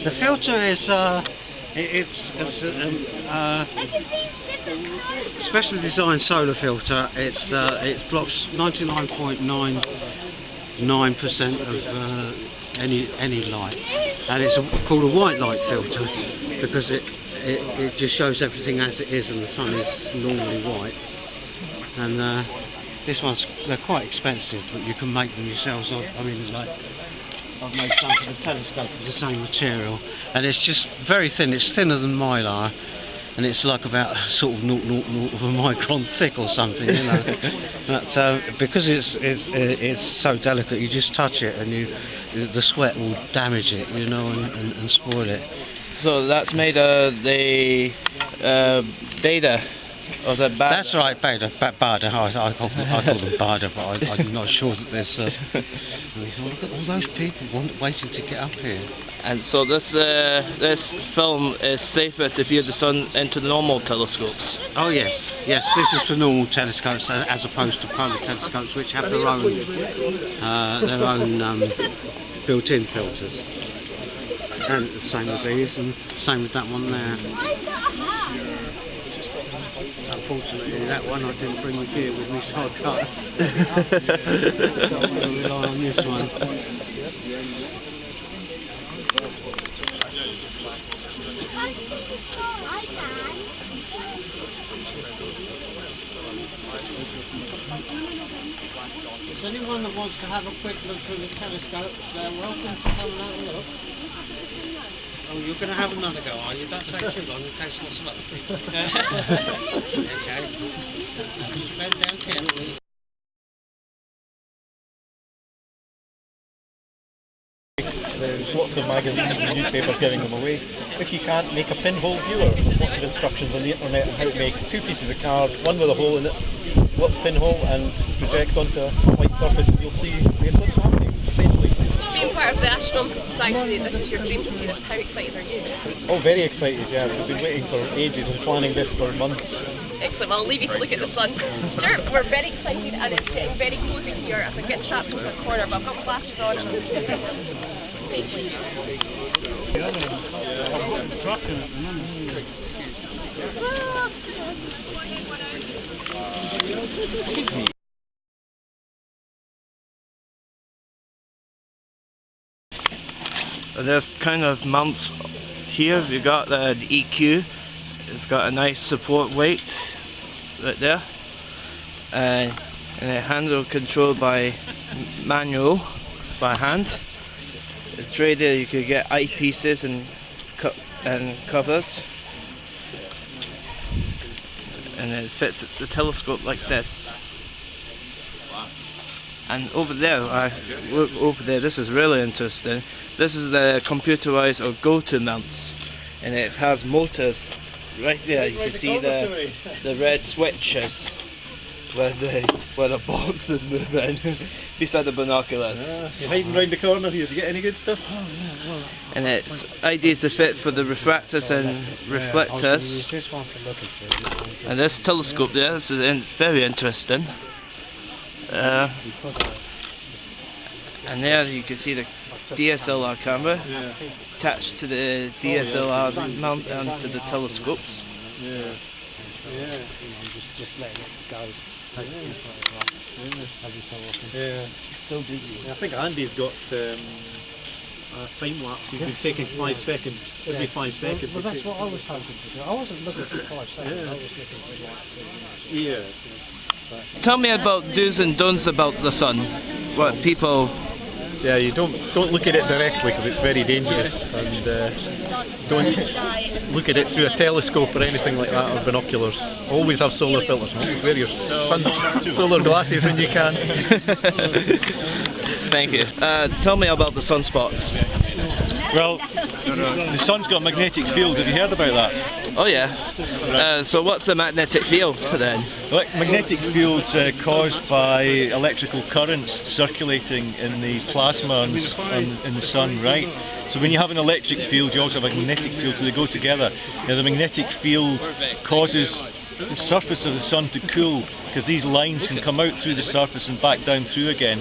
The filter is it's a specially designed solar filter. It blocks 99.99% of any light, and it's called a white light filter because it just shows everything as it is, and the sun is normally white. And they're quite expensive, but you can make them yourselves. I mean, like, I've made some for the telescope of the same material, and it's just very thin. It's thinner than mylar, and it's like about sort of 0.00 of a micron thick or something, you know. But because it's so delicate, you just touch it, and the sweat will damage it, you know, and spoil it. So that's made of the Beta. Or is that Bada? That's right, Bada. Bada. I call them Bada, but I'm not sure that there's. Look at all those people waiting to get up here. And so this film is safer to view the sun into the normal telescopes. Oh yes, yes. This is for normal telescopes as opposed to polar telescopes, which have their own built-in filters. And the same with these, and the same with that one there. Unfortunately, that one I didn't bring the gear with me, so I can't. I'll rely on this one. If anyone that wants to have a quick look through the telescope, they're welcome to come and have a look. Oh, you're going to have another go, are you? Don't take too long in case I'm slow. Okay. Bend down carefully. There's lots of magazines and newspapers giving them away. If you can't make a pinhole viewer, there's lots of instructions on the internet on how to make two pieces of card, one with a hole in it, little pinhole, and project onto a white surface, and you'll see the eclipse happening, essentially. Being part of the Astronomical Society, this is your dream to see this. How excited are you? Oh, very excited, yeah. We've been waiting for ages and planning this for months. Excellent. Well, I'll leave you to look at the sun. Stuart, we're very excited and it's getting very cozy here. I could get trapped into a corner, but I've got flashes on. Safely. Excuse me. There's kind of mounts here. We've got the EQ. It's got a nice support weight right there, and a handle controlled by manual, by hand. It's right there. You could get eyepieces and covers, and it fits the telescope like this. And over there, look over there, this is really interesting. This is the computerized or go-to mounts, and it has motors right there. You can see the red switches where the box is moving beside the binoculars. You're hiding round the corner here. Do you get any good stuff? Oh yeah, well. And it's ideal to fit for the refractors and reflectors. And this telescope there, this is very interesting. And there you can see the DSLR camera attached to the DSLR mount onto the telescopes. Yeah. Just letting it go. So I think Andy's got time lapse. He's been taking 5 seconds every 5 seconds. Well, that's what I was hoping to do. I wasn't looking for 5 seconds. I was looking for like 2 minutes. Yeah. Tell me about do's and don'ts about the sun. What people... Yeah, you don't look at it directly because it's very dangerous, and don't look at it through a telescope or anything like that, or binoculars. Always have solar filters. Always wear your solar glasses when you can. Thank you. Tell me about the sunspots. Well, the sun's got a magnetic field. Have you heard about that? Oh yeah. So what's the magnetic field then? Magnetic fields caused by electrical currents circulating in the plasma in the sun, right? So when you have an electric field, you also have a magnetic field, so they go together. Now the magnetic field causes the surface of the sun to cool, because these lines can come out through the surface and back down through again.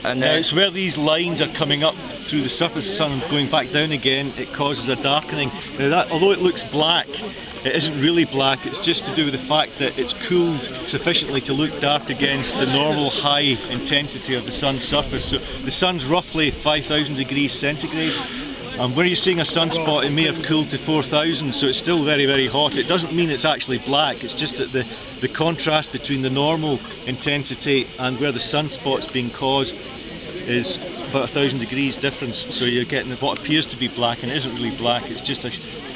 And Now it's where these lines are coming up through the surface of the sun and going back down again, it causes a darkening. Now that, although it looks black, it isn't really black, it's just to do with the fact that it's cooled sufficiently to look dark against the normal high intensity of the sun's surface. So the sun's roughly 5,000 degrees centigrade, and where you're seeing a sunspot, it may have cooled to 4,000, so it's still very, very hot. It doesn't mean it's actually black, it's just that the contrast between the normal intensity and where the sunspot's being caused is about 1,000 degrees difference, so you're getting what appears to be black and it isn't really black, it's just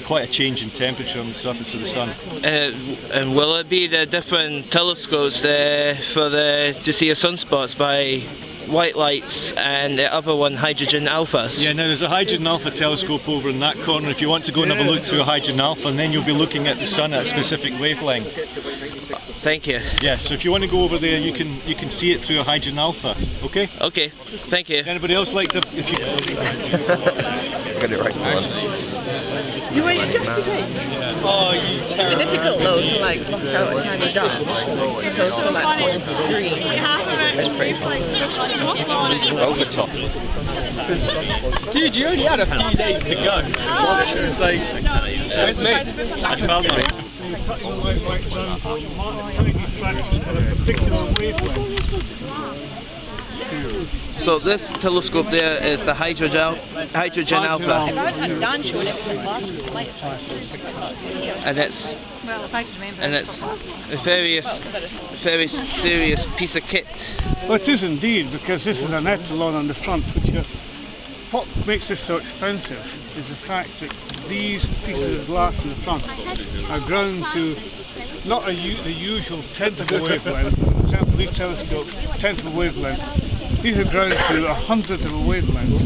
quite a change in temperature on the surface of the sun. And will it be the different telescopes to see your sunspots by white lights and the other one hydrogen alphas? Yeah, now there's a hydrogen alpha telescope over in that corner if you want to go and have a look through a hydrogen alpha, and then you'll be looking at the sun at a specific wavelength. Thank you. Yeah, so if you want to go over there you can see it through a hydrogen alpha, okay? Okay, thank you. Anybody else like to... if you... Got it right once. You were just today. Oh, you It's difficult though to like block out a tiny dot. So it's like 0.3. That's pretty fun. Over top. Dude, you only had a few days to go. It's like... where's me? I found it. So this telescope there is the hydrogen alpha, Dan showed it and it's a very serious piece of kit. Well, it is indeed, because this is an epsilon on the front. What makes this so expensive is the fact that these pieces of glass in the front are ground to not the usual tenth of a wavelength. For example, these telescopes, tenth of a wavelength. These are ground to 100th of a wavelength.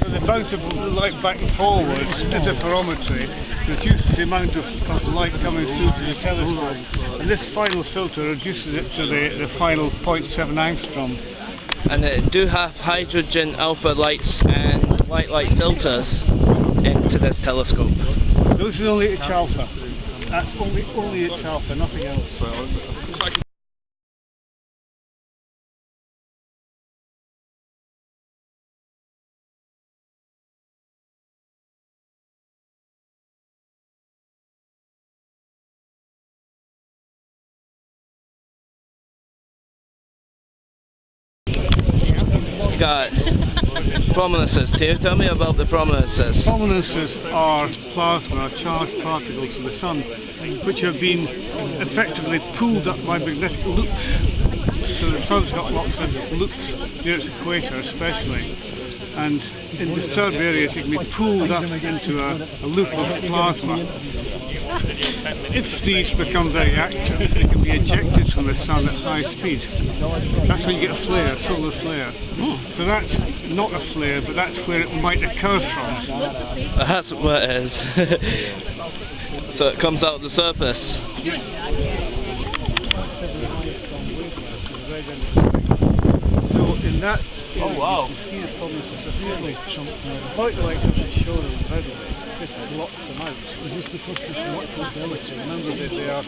So the bounce of light back and forwards, interferometry, reduces the amount of light coming through to the telescope. And this final filter reduces it to the final 0.7 angstrom. And it do have hydrogen alpha lights and white light filters into this telescope. This is only H alpha. That's only H alpha, nothing else. Got prominences too. Tell me about the prominences. Prominences are plasma, charged particles from the sun, which have been effectively pulled up by magnetic loops. So the sun's got lots of loops near its equator especially, and in disturbed areas it can be pulled up into a loop of plasma. If these become very active, they can be ejected from the sun at high speed. That's when you get a flare, a solar flare. So that's not a flare, but that's where it might occur from. That's what it is. So it comes out of the surface. So in that area, oh wow, you can see the problems are really quite like doesn't show them readily. Just blocks them out. This is because of much mobility. Remember that they are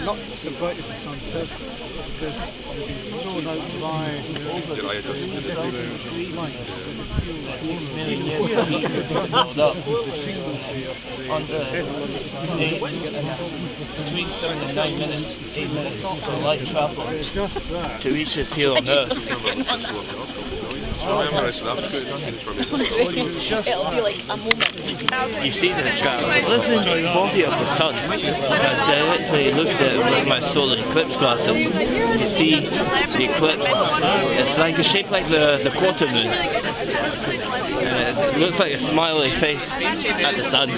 not so bright as the sun surface. They've been thrown out by the light. Between 7 and 9 minutes, 8 minutes for light travel to reach us here on Earth. It'll be like a moment. You see this translucent body of the sun. I directly looked at it with my solar eclipse glasses. You see the eclipse. It's like a shape like the quarter moon. It looks like a smiley face at the sun.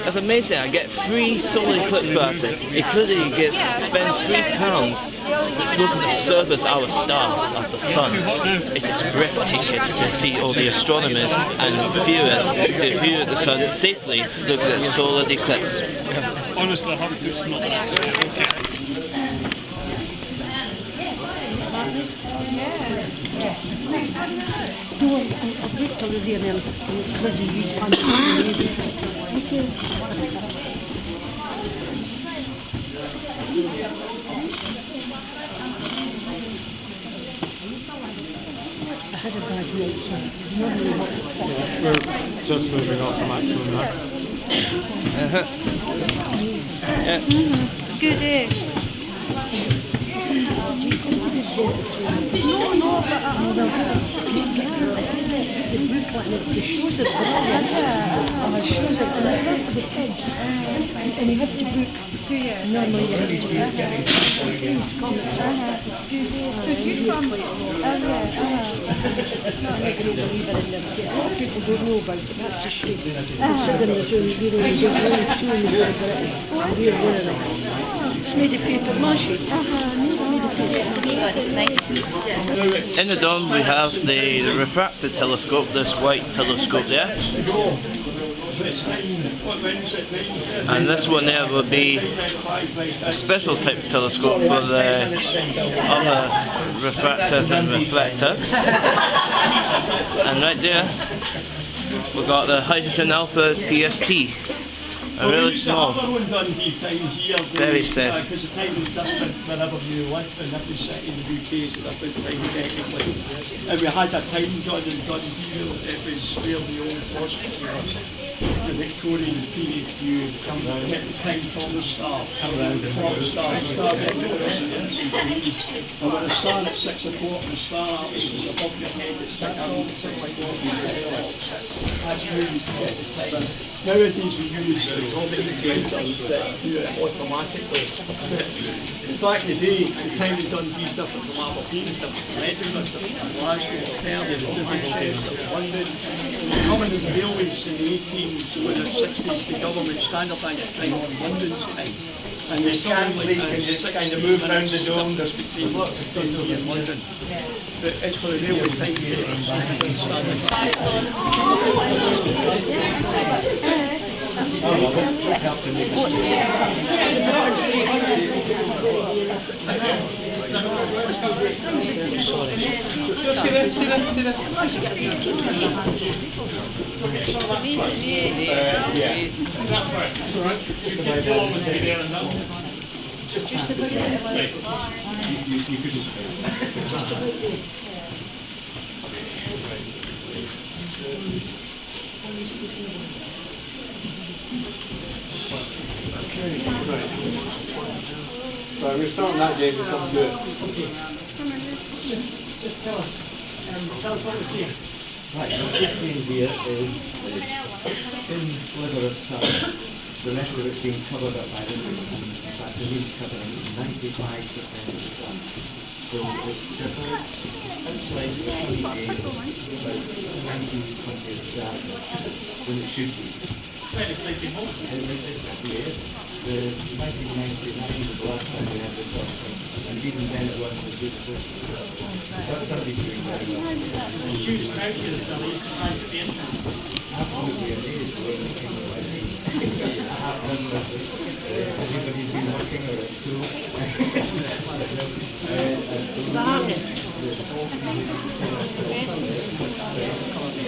That's amazing. I get free solar eclipse glasses, including you spend £3 looking at the surface of our star, of the sun. It is breathtaking to see all the astronomers and viewers who view the sun safely look at the solar eclipse. Honestly, I haven't put snot. Okay. had a bad night, so normally what it's like. We're just moving off the maximum now. Yeah. It's a good day. No, but the book one, the shows are brilliant. The shows are brilliant for the kids. And you have to book. Normally you have to book. Please come. It's you from? not like they believe in them. A lot of people don't know about it. That's a shame. Considering there's only two in the world, and we're one of them. It's made of paper mache. In the dome we have the refracted telescope, this white telescope there. And this one there will be a special type of telescope for the other refractors and reflectors. And right there we've got the hydrogen alpha PST. A really small, very safe. Because the time is different wherever you live in every city in the UK, so different time technically. And we had a time gun in Dundee, it was where the old hospital was. The Victorian period view, kept the time from the star, from the star and when the star at 6 o'clock, the star was above your head at 6 o'clock, that's where you get the time. Nowadays we use computers that do it automatically. In fact, the day, the time in Dundee is different from Aberdeen, it's different from Edinburgh, it's different from Glasgow, it's different from London. Coming in the railways in the 18s, so in the 60s, the government standardised time on London's time. And the can just kind of move around the dome, there's between Dundee and London. But it's for the railway time So we're starting that game, we'll come to it. Okay. Just tell us what we're seeing. Right, what we're seeing here is a thin sliver of sun. The rest of it being covered up by the moon. In fact, the moon's covering 95% of the sun. So it's separate outside the sunny day about 19-20 darkness when it should be. Quite exciting moment. Yes. The 1999 was the last time we had this sort of thing, and even then it wasn't as good as this. That's somebody doing very well. Huge crowd here this time, I used to find at the entrance. Absolutely amazed when they came to my team. Everybody's been working or at school.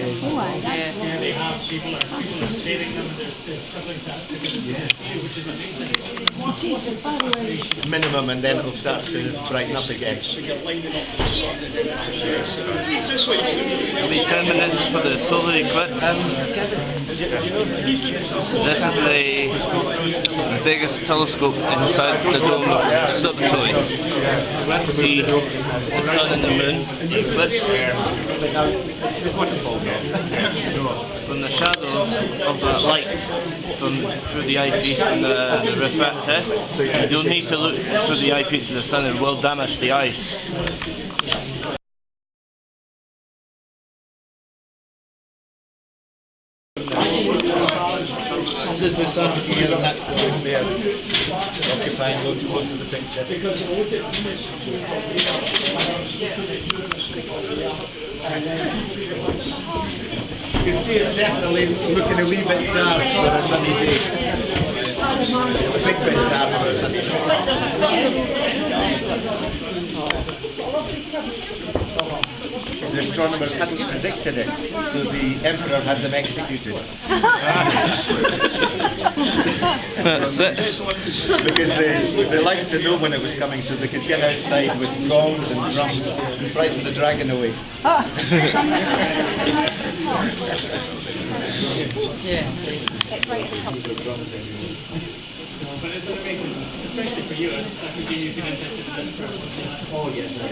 Yeah, they have people are saving them and they're struggling to which is amazing. Minimum, and then it'll start to brighten up again. It'll be 10 minutes for the solar eclipse. This is the biggest telescope inside the Dome Observatory. See the sun and the moon, the eclipse. From the shadow of that light through the eyepiece and the refractor, you'll need to look through the eyepiece of the sun, and it will damage the eyes. This is the sun here, and that's the moon there, occupying loads of the picture. You can see it's definitely looking a wee bit dark for a sunny day. A big bit dark for a sunny day. the astronomers hadn't predicted it, so the emperor had them executed. That's it. Because they liked to know when it was coming, so they could get outside with gongs and drums and frighten the dragon away. But it's amazing, especially for you, I presume you've been interested in this for Oh yes, my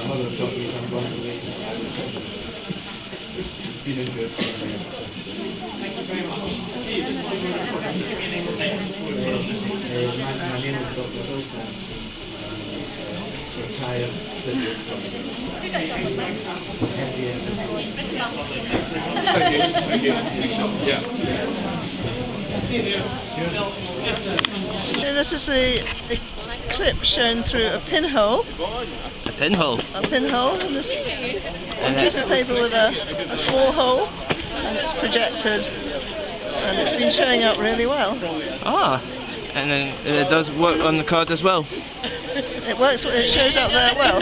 mother taught me some blind ways. Been into it for Thank you very much. See, just one more report. Can you give me a name and title? my name is Dr. Wilson, retired city astronomer. Thank you. Yeah. So this is the eclipse shown through a pinhole. A pinhole. A pinhole in this piece of paper with a small hole, and it's projected, and it's been showing up really well. Ah, and then it does work on the card as well. It works. It shows up there well.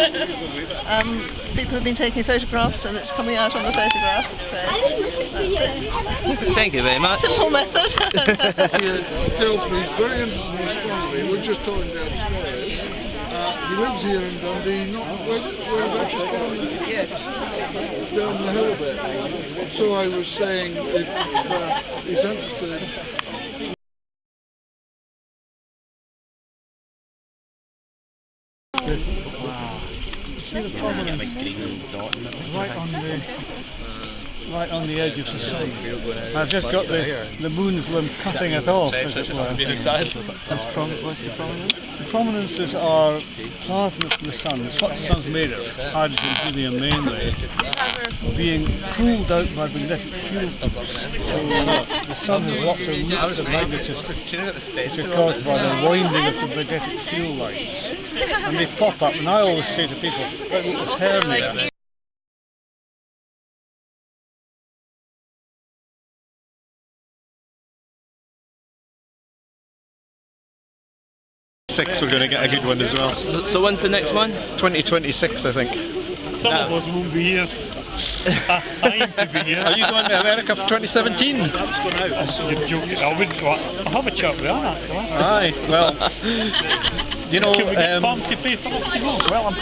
People have been taking photographs, and it's coming out on the photograph. So that's it. Thank you very much. Simple method. Tells me he's very interested in astronomy. We're just talking downstairs. He lives here in Dundee, not where down the hill there. So I was saying if he's interested. Wow. See the prominence right on the edge of the sun. I've just got the moon's limb cutting it off, as it were. What's the prominence? The prominences are plasma from the sun. It's what the sun's made of, hydrogen, helium mainly, being cooled out by magnetic fuel tubes. So the sun has lots of loops of magnetization, which are caused by the winding of the magnetic fuel lines. And they pop up, and I always say to people, look at this hernia. We're going to get a good one as well. So when's the next one? 2026, I think. Some of us won't be here. I aim to be here. Are you going to America for 2017? You're joking. I wouldn't go. I'll have a chat with Anna. Aye, well, you know, can we get Pam to pay for us to go? Well, I'm